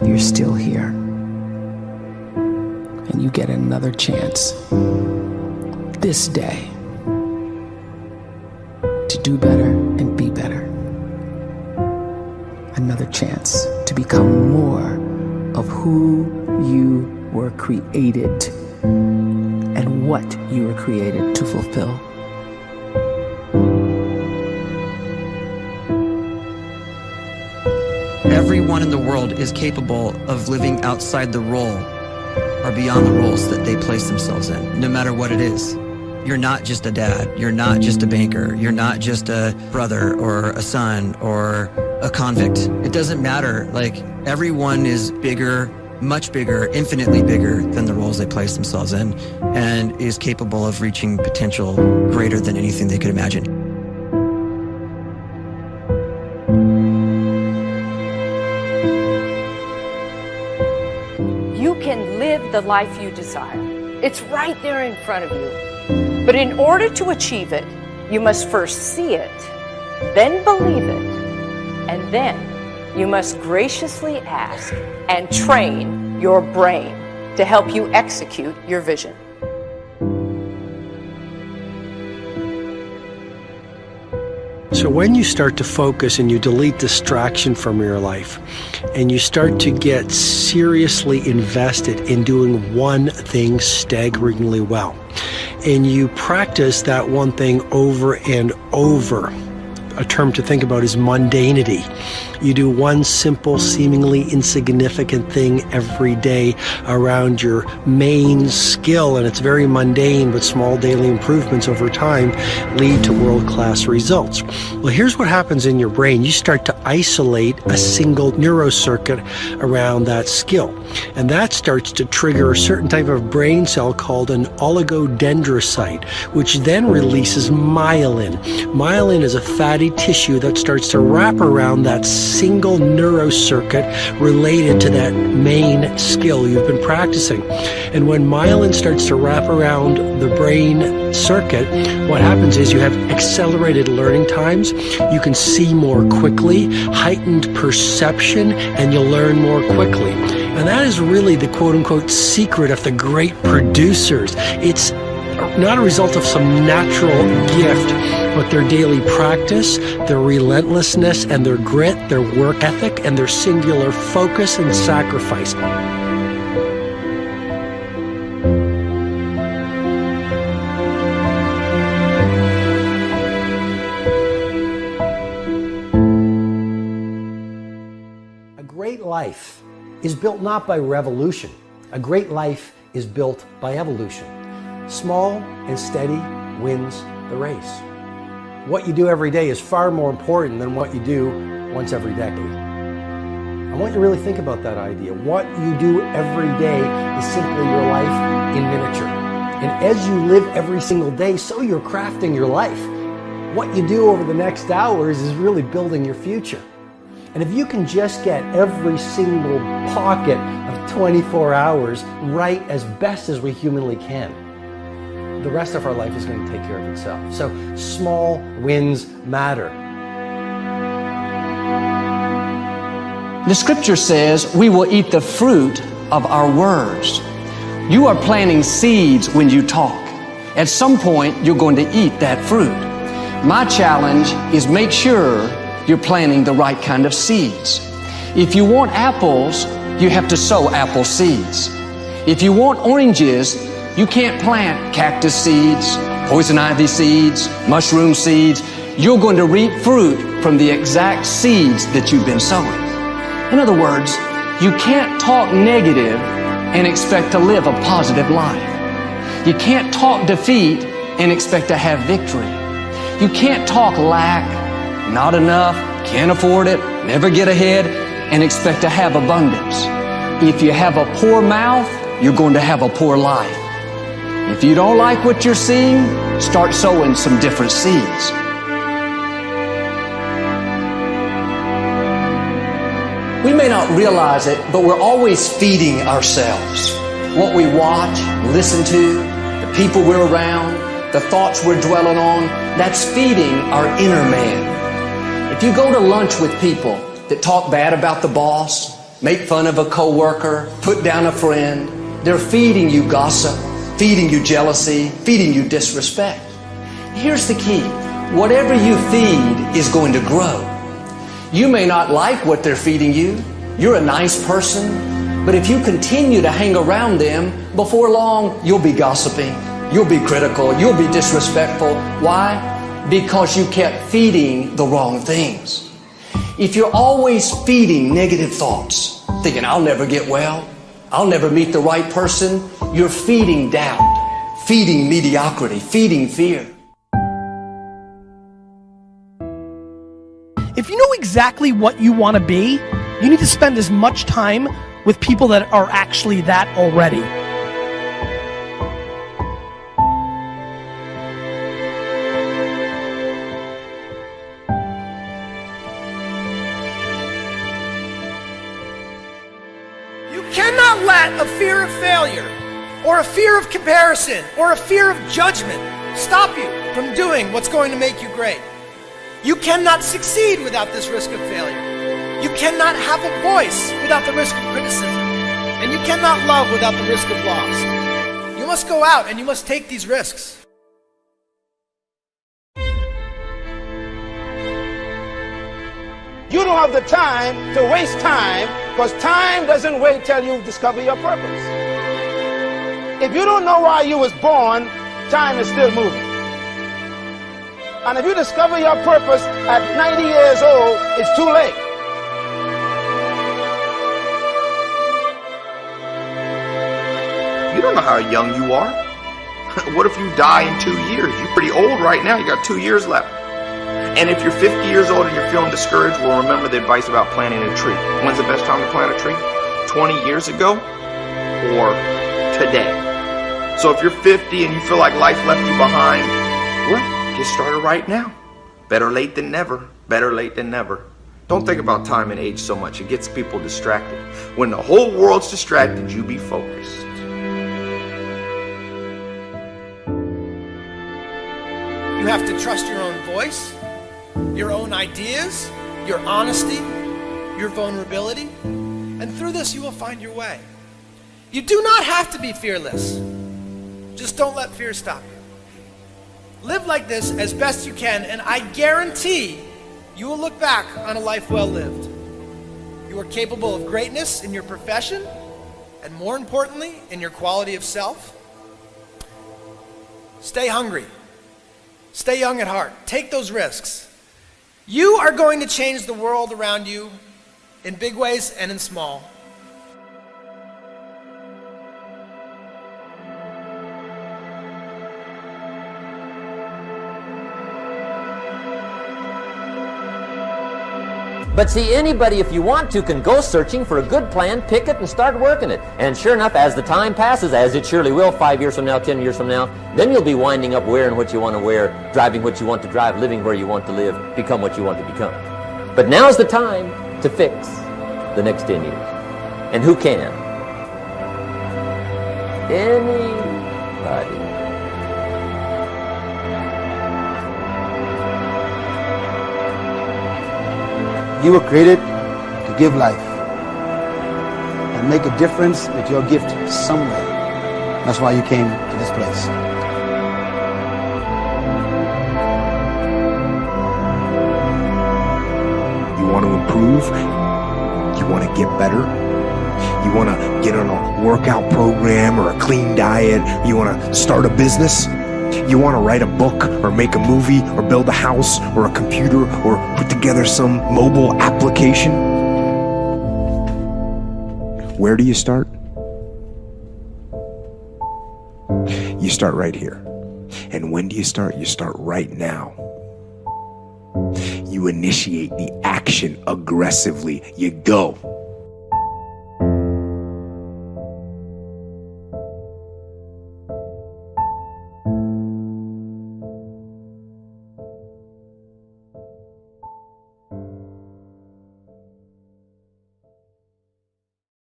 you're still here. And you get another chance this day to do better and be better. Another chance to become more of who you were created and what you were created to fulfill. Everyone in the world is capable of living outside the role or beyond the roles that they place themselves in, no matter what it is. You're not just a dad, you're not just a banker, you're not just a brother or a son or a convict. It doesn't matter. Like, everyone is bigger, much bigger, infinitely bigger than the roles they place themselves in, and is capable of reaching potential greater than anything they could imagine. You can live the life you desire. It's right there in front of you. But in order to achieve it, you must first see it, then believe it, and then you must graciously ask and train your brain to help you execute your vision. So when you start to focus and you delete distraction from your life, and you start to get seriously invested in doing one thing staggeringly well, and you practice that one thing over and over, a term to think about is mundanity. You do one simple, seemingly insignificant thing every day around your main skill, and it's very mundane, but small daily improvements over time lead to world-class results. Well, here's what happens in your brain. You start to isolate a single neurocircuit around that skill, and that starts to trigger a certain type of brain cell called an oligodendrocyte, which then releases myelin. Myelin is a fatty tissue that starts to wrap around that single neurocircuit related to that main skill you've been practicing. And when myelin starts to wrap around the brain circuit, what happens is you have accelerated learning times, you can see more quickly, heightened perception, and you'll learn more quickly. And that is really the quote-unquote secret of the great producers. It's not a result of some natural gift, but their daily practice, their relentlessness and their grit, their work ethic, and their singular focus and sacrifice. A great life is built not by revolution. A great life is built by evolution. Small and steady wins the race. What you do every day is far more important than what you do once every decade. I want you to really think about that idea. What you do every day is simply your life in miniature. And as you live every single day, so you're crafting your life. What you do over the next hours is really building your future. And if you can just get every single pocket of 24 hours right as best as we humanly can, the rest of our life is going to take care of itself. So small wins matter. The scripture says we will eat the fruit of our words. You are planting seeds when you talk. At some point, you're going to eat that fruit. My challenge is make sure you're planting the right kind of seeds. If you want apples, you have to sow apple seeds. If you want oranges, you can't plant cactus seeds, poison ivy seeds, mushroom seeds. You're going to reap fruit from the exact seeds that you've been sowing. In other words, you can't talk negative and expect to live a positive life. You can't talk defeat and expect to have victory. You can't talk lack, not enough, can't afford it, never get ahead, and expect to have abundance. If you have a poor mouth, you're going to have a poor life. If you don't like what you're seeing, start sowing some different seeds. We may not realize it, but we're always feeding ourselves. What we watch, listen to, the people we're around, the thoughts we're dwelling on, that's feeding our inner man. If you go to lunch with people that talk bad about the boss, make fun of a coworker, put down a friend. They're feeding you gossip, feeding you jealousy, feeding you disrespect. Here's the key. Whatever you feed is going to grow. You may not like what they're feeding you. You're a nice person. But if you continue to hang around them, before long, you'll be gossiping. You'll be critical. You'll be disrespectful. Why? Because you kept feeding the wrong things. If you're always feeding negative thoughts, thinking, I'll never get well, I'll never meet the right person, you're feeding doubt, feeding mediocrity, feeding fear. If you know exactly what you want to be, you need to spend as much time with people that are actually that already. You cannot let a fear of failure, or a fear of comparison, or a fear of judgment stop you from doing what's going to make you great. You cannot succeed without this risk of failure. You cannot have a voice without the risk of criticism. And you cannot love without the risk of loss. You must go out and you must take these risks. You don't have the time to waste time, because time doesn't wait till you discover your purpose. If you don't know why you was born, time is still moving. And if you discover your purpose at 90 years old, it's too late. You don't know how young you are. What if you die in 2 years? You're pretty old right now. You got 2 years left. And if you're 50 years old and you're feeling discouraged, well, remember the advice about planting a tree. When's the best time to plant a tree? 20 years ago or today? So if you're 50 and you feel like life left you behind, well, get started right now. Better late than never. Better late than never. Don't think about time and age so much. It gets people distracted. When the whole world's distracted, you be focused. You have to trust your own voice, your own ideas, your honesty, your vulnerability. And through this, you will find your way. You do not have to be fearless. Just don't let fear stop you. Live like this as best you can, and I guarantee you will look back on a life well lived. You are capable of greatness in your profession, and more importantly, in your quality of self. Stay hungry. Stay young at heart. Take those risks. You are going to change the world around you in big ways and in small. But see, anybody, if you want to, can go searching for a good plan, pick it, and start working it. And sure enough, as the time passes, as it surely will 5 years from now, 10 years from now, then you'll be winding up wearing what you want to wear, driving what you want to drive, living where you want to live, become what you want to become. But now's the time to fix the next 10 years. And who can? Anybody. You were created to give life and make a difference with your gift somewhere. That's why you came to this place. You want to improve? You want to get better? You want to get on a workout program or a clean diet? You want to start a business? You want to write a book or make a movie or build a house or a computer or put together some mobile application? Where do you start? You start right here. And when do you start? You start right now. You initiate the action aggressively. You go.